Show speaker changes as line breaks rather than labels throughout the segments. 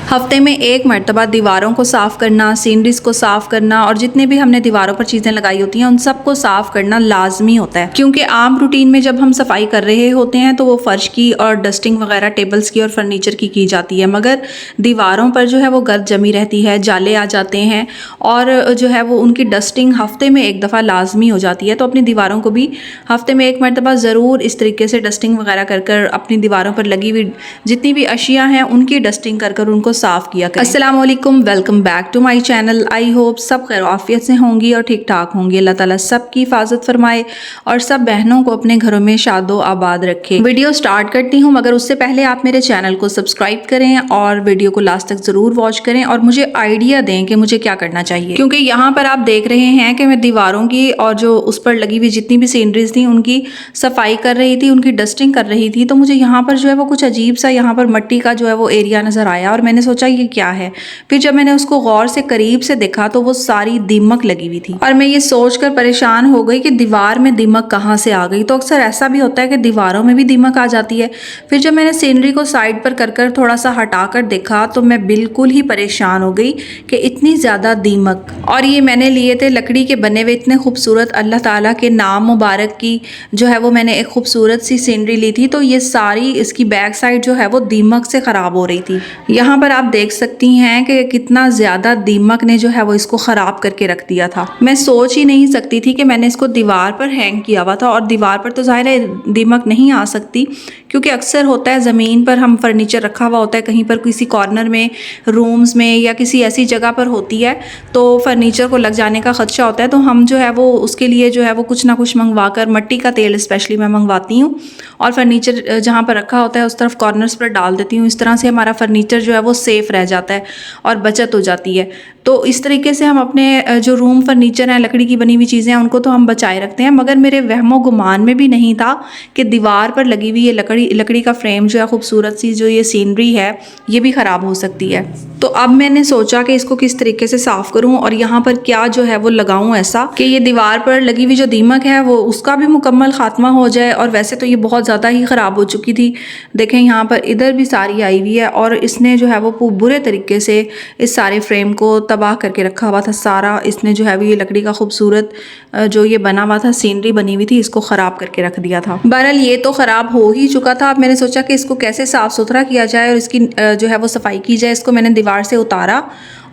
हफ्ते में एक मरतबा दीवारों को साफ़ करना, सीनरीज को साफ़ करना और जितने भी हमने दीवारों पर चीज़ें लगाई होती हैं उन सबको साफ़ करना लाजमी होता है, क्योंकि आम रूटीन में जब हम सफाई कर रहे होते हैं तो वो फ़र्श की और डस्टिंग वगैरह टेबल्स की और फर्नीचर की जाती है, मगर दीवारों पर जो है वो गर्द जमी रहती है, जाले आ जाते हैं और जो है वो उनकी डस्टिंग हफ्ते में एक दफ़ा लाजमी हो जाती है। तो अपनी दीवारों को भी हफ्ते में एक मरतबा ज़रूर इस तरीके से डस्टिंग वगैरह कर कर अपनी दीवारों पर लगी हुई जितनी भी अशिया हैं उनकी डस्टिंग कर कर उनको साफ़ किया करें। अस्सलाम वालेकुम, welcome back to my channel. I hope सब खैर आफियत से होंगी और ठीक ठाक होंगी। अल्लाह ताला सबकी हिफाजत फरमाए और सब बहनों को अपने घरों में शादो आबाद रखे। वीडियो स्टार्ट करती हूँ, मगर उससे पहले आप मेरे चैनल को सब्सक्राइब करें और वीडियो को लास्ट तक ज़रूर वॉच करें और मुझे आइडिया दें कि मुझे क्या करना चाहिए, क्योंकि यहाँ पर आप देख रहे हैं कि मैं दीवारों की और जो उस पर लगी हुई जितनी भी सीनरीज थी उनकी सफाई कर रही थी, उनकी डस्टिंग कर रही थी। तो मुझे यहाँ पर जो है वो कुछ अजीब सा यहाँ पर मिट्टी का जो है वो एरिया नज़र आया और मैंने सोचा ये क्या है। फिर जब मैंने उसको गौर से करीब से देखा तो वो सारी दीमक लगी हुई थी और मैं ये सोचकर परेशान हो गई कि दीवार में दीमक कहाँ से आ गई। तो अक्सर ऐसा भी होता है कि दीवारों में भी दीमक आ जाती है। फिर जब मैंने सीनरी को साइड पर कर थोड़ा सा हटा कर देखा तो मैं बिल्कुल ही परेशान हो गई कि इतनी ज़्यादा दीमक। और ये मैंने लिए थे लकड़ी के बने हुए इतने खूबसूरत अल्लाह ताला के नाम मुबारक की जो है वो मैंने एक खूबसूरत सी सीनरी ली थी। तो ये सारी इसकी बैक साइड जो है वो दीमक से ख़राब हो रही थी। यहाँ पर आप देख सकती हैं कि कितना ज़्यादा दीमक ने जो है वो इसको ख़राब करके रख दिया था। मैं सोच ही नहीं सकती थी कि मैंने इसको दीवार पर हैंग किया हुआ था और दीवार पर तो ज़ाहिर है दीमक नहीं आ सकती, क्योंकि अक्सर होता है ज़मीन पर हम फर्नीचर रखा हुआ होता है, कहीं पर किसी कॉर्नर में, रूम्स में या किसी ऐसी जगह पर होती है तो फर्नीचर को लग जाने का ख़दशा होता है। तो हम जो है वो उसके लिए जो है वो कुछ ना कुछ मंगवा कर, मट्टी का तेल स्पेशली मैं मंगवाती हूँ और फर्नीचर जहाँ पर रखा होता है उस तरफ कॉर्नर्स पर डाल देती हूँ। इस तरह से हमारा फर्नीचर जो है वो सेफ़ रह जाता है और बचत हो जाती है। तो इस तरीके से हम अपने जो रूम फर्नीचर हैं, लकड़ी की बनी हुई चीज़ें हैं, उनको तो हम बचाए रखते हैं, मगर मेरे वहमो गुमान में भी नहीं था कि दीवार पर लगी हुई ये लकड़ी का फ्रेम जो है खूबसूरत सी जो ये सीनरी है ये भी ख़राब हो सकती है। तो अब मैंने सोचा कि इसको किस तरीके से साफ़ करूं और यहाँ पर क्या जो है वो लगाऊं ऐसा कि ये दीवार पर लगी हुई जो दीमक है वो उसका भी मुकम्मल खात्मा हो जाए। और वैसे तो ये बहुत ज़्यादा ही ख़राब हो चुकी थी, देखें यहाँ पर इधर भी सारी आई हुई है और इसने जो है वो बुरे तरीके से इस सारे फ्रेम को तबाह करके रखा हुआ था। सारा इसने जो है वो ये लकड़ी का खूबसूरत जो ये बना हुआ था, सीनरी बनी हुई थी, इसको ख़राब करके रख दिया था। बहरहाल ये तो ख़राब हो ही चुका था। अब मैंने सोचा कि इसको कैसे साफ़ सुथरा किया जाए और इसकी जो है वो सफाई की जाए। इसको मैंने दीवार से उतारा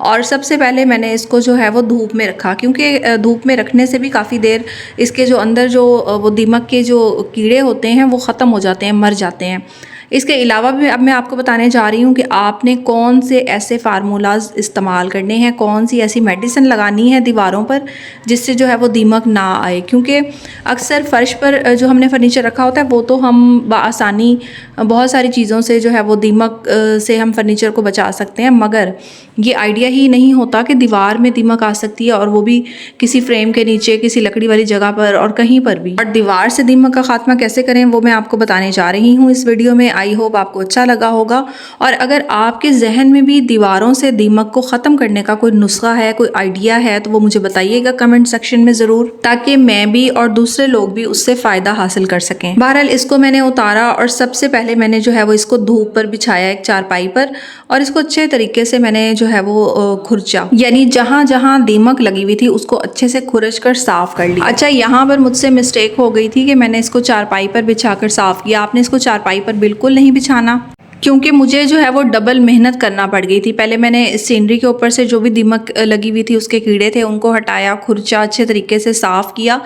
और सबसे पहले मैंने इसको जो है वो धूप में रखा, क्योंकि धूप में रखने से भी काफ़ी देर इसके जो अंदर जो वो दीमक के जो कीड़े होते हैं वो ख़त्म हो जाते हैं, मर जाते हैं। इसके अलावा भी अब मैं आपको बताने जा रही हूँ कि आपने कौन से ऐसे फार्मूलाज इस्तेमाल करने हैं, कौन सी ऐसी मेडिसिन लगानी है दीवारों पर जिससे जो है वो दीमक ना आए। क्योंकि अक्सर फ़र्श पर जो हमने फर्नीचर रखा होता है वो तो हम बआसानी बहुत सारी चीज़ों से जो है वो दीमक से हम फर्नीचर को बचा सकते हैं, मगर ये आइडिया ही नहीं होता कि दीवार में दीमक आ सकती है और वो भी किसी फ्रेम के नीचे, किसी लकड़ी वाली जगह पर और कहीं पर भी। और दीवार से दीमक का खात्मा कैसे करें वो मैं आपको बताने जा रही हूँ इस वीडियो में। आई होप आपको अच्छा लगा होगा। और अगर आपके जहन में भी दीवारों से दीमक को ख़त्म करने का कोई नुस्खा है, कोई आइडिया है, तो वो मुझे बताइएगा कमेंट सेक्शन में ज़रूर, ताकि मैं भी और दूसरे लोग भी उससे फ़ायदा हासिल कर सकें। बहरहाल इसको मैंने उतारा और सबसे पहले मैंने जो है वो इसको धूप पर बिछाया एक चारपाई पर और इसको अच्छे तरीके से मैंने जो है वो खुरचा, यानी जहाँ जहाँ दीमक लगी हुई थी उसको अच्छे से खुरच कर साफ़ कर लिया। अच्छा, यहाँ पर मुझसे मिस्टेक हो गई थी कि मैंने इसको चारपाई पर बिछाकर साफ़ किया। आपने इसको चारपाई पर बिल्कुल नहीं बिछाना, क्योंकि मुझे जो है वो डबल मेहनत करना पड़ गई थी। पहले मैंने इस सीनरी के ऊपर से जो भी दीमक लगी हुई थी उसके कीड़े थे उनको हटाया, खुरचा, अच्छे तरीके से साफ़ किया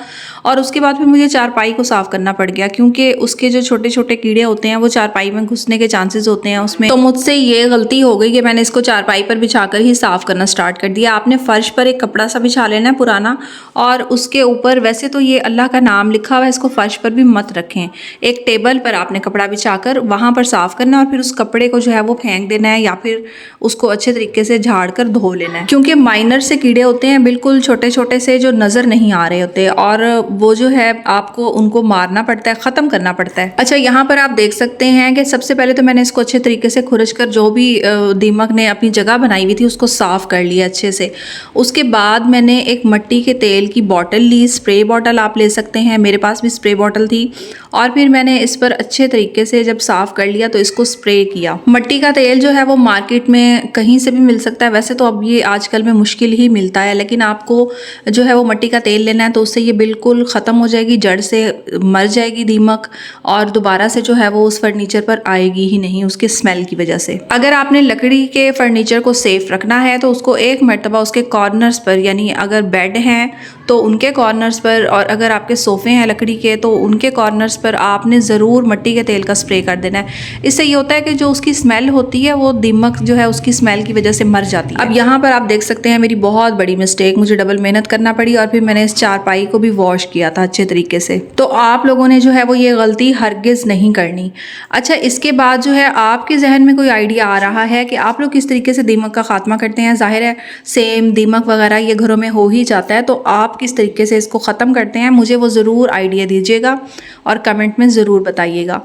और उसके बाद फिर मुझे चारपाई को साफ़ करना पड़ गया, क्योंकि उसके जो छोटे छोटे कीड़े होते हैं वो चारपाई में घुसने के चांसेस होते हैं उसमें। तो मुझसे ये गलती हो गई कि मैंने इसको चारपाई पर बिछाकर ही साफ़ करना स्टार्ट कर दिया। आपने फ़र्श पर एक कपड़ा सा बिछा लेना है पुराना और उसके ऊपर, वैसे तो ये अल्लाह का नाम लिखा हुआ है, इसको फ़र्श पर भी मत रखें, एक टेबल पर आपने कपड़ा बिछाकर वहाँ पर साफ़ करना और फिर उस कपड़े को जो है वो फेंक देना है या फिर उसको अच्छे तरीके से झाड़ कर धो लेना है, क्योंकि माइनर से कीड़े होते हैं, बिल्कुल छोटे छोटे से जो नज़र नहीं आ रहे होते और वो जो है आपको उनको मारना पड़ता है, ख़त्म करना पड़ता है। अच्छा, यहाँ पर आप देख सकते हैं कि सबसे पहले तो मैंने इसको अच्छे तरीके से खुरच कर जो भी दीमक ने अपनी जगह बनाई हुई थी उसको साफ़ कर लिया अच्छे से। उसके बाद मैंने एक मिट्टी के तेल की बॉटल ली, स्प्रे बॉटल आप ले सकते हैं, मेरे पास भी स्प्रे बॉटल थी, और फिर मैंने इस पर अच्छे तरीके से जब साफ़ कर लिया तो इसको स्प्रे स्प्रे किया। मट्टी का तेल जो है वो मार्केट में कहीं से भी मिल सकता है, वैसे तो अब ये आजकल में मुश्किल ही मिलता है, लेकिन आपको जो है वो मट्टी का तेल लेना है तो उससे ये बिल्कुल ख़त्म हो जाएगी, जड़ से मर जाएगी दीमक, और दोबारा से जो है वो उस फर्नीचर पर आएगी ही नहीं उसके स्मेल की वजह से। अगर आपने लकड़ी के फर्नीचर को सेफ रखना है तो उसको एक मरतबा उसके कॉर्नर्स पर, यानी अगर बेड हैं तो उनके कॉर्नर्स पर, और अगर आपके सोफ़े हैं लकड़ी के तो उनके कॉर्नर्स पर आपने ज़रूर मट्टी के तेल का स्प्रे कर देना है। इससे ये होता है कि जो उसकी स्मेल होती है वो दीमक जो है उसकी स्मेल की वजह से मर जाती है। अब यहाँ पर आप देख सकते हैं मेरी बहुत बड़ी मिस्टेक, मुझे डबल मेहनत करना पड़ी और फिर मैंने इस चारपाई को भी वॉश किया था अच्छे तरीके से। तो आप लोगों ने जो है वो ये गलती हरगिज़ नहीं करनी। अच्छा, इसके बाद जो है आपके जहन में कोई आइडिया आ रहा है कि आप लोग किस तरीके से दीमक का खात्मा करते हैं। जाहिर है सेम दीमक वगैरह ये घरों में हो ही जाता है, तो आप किस तरीके से इसको ख़त्म करते हैं मुझे वो ज़रूर आइडिया दीजिएगा और कमेंट में ज़रूर बताइएगा।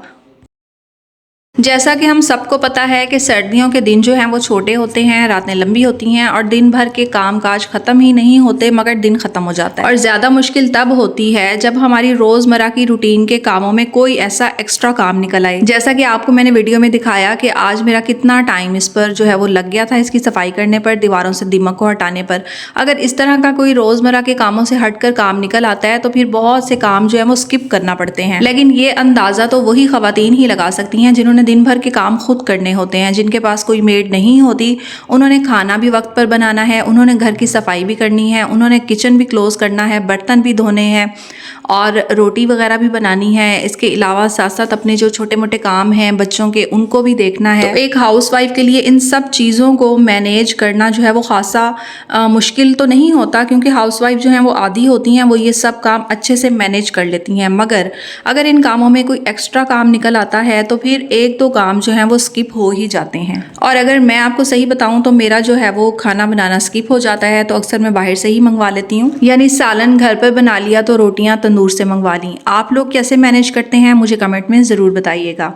जैसा कि हम सबको पता है कि सर्दियों के दिन जो हैं वो छोटे होते हैं, रातें लंबी होती हैं और दिन भर के काम काज ख़त्म ही नहीं होते मगर दिन ख़त्म हो जाता है। और ज़्यादा मुश्किल तब होती है जब हमारी रोज़मर्रा की रूटीन के कामों में कोई ऐसा एक्स्ट्रा काम निकल आए। जैसा कि आपको मैंने वीडियो में दिखाया कि आज मेरा कितना टाइम इस पर जो है वो लग गया था, इसकी सफाई करने पर, दीवारों से दीमक को हटाने पर। अगर इस तरह का कोई रोज़मर्रा के कामों से हट कर काम निकल आता है तो फिर बहुत से काम जो है वो स्किप करना पड़ते हैं। लेकिन ये अंदाज़ा तो वही ख़वातीन ही लगा सकती हैं जिन्होंने दिन भर के काम खुद करने होते हैं, जिनके पास कोई मेड नहीं होती। उन्होंने खाना भी वक्त पर बनाना है, उन्होंने घर की सफाई भी करनी है, उन्होंने किचन भी क्लोज करना है, बर्तन भी धोने हैं और रोटी वगैरह भी बनानी है। इसके अलावा साथ साथ अपने जो छोटे मोटे काम हैं बच्चों के, उनको भी देखना है। तो एक हाउसवाइफ के लिए इन सब चीज़ों को मैनेज करना जो है वो खासा मुश्किल तो नहीं होता, क्योंकि हाउसवाइफ जो हैं वो आदी होती हैं, वो ये सब काम अच्छे से मैनेज कर लेती हैं। मगर अगर इन कामों में कोई एक्स्ट्रा काम निकल आता है तो फिर एक दो काम जो हैं वो स्किप हो ही जाते हैं। और अगर मैं आपको सही बताऊं तो मेरा जो है वो खाना बनाना स्किप हो जाता है, तो अक्सर मैं बाहर से ही मंगवा लेती हूँ। यानी सालन घर पर बना लिया तो रोटियां तंदूर से मंगवा ली। आप लोग कैसे मैनेज करते हैं मुझे कमेंट में ज़रूर बताइएगा।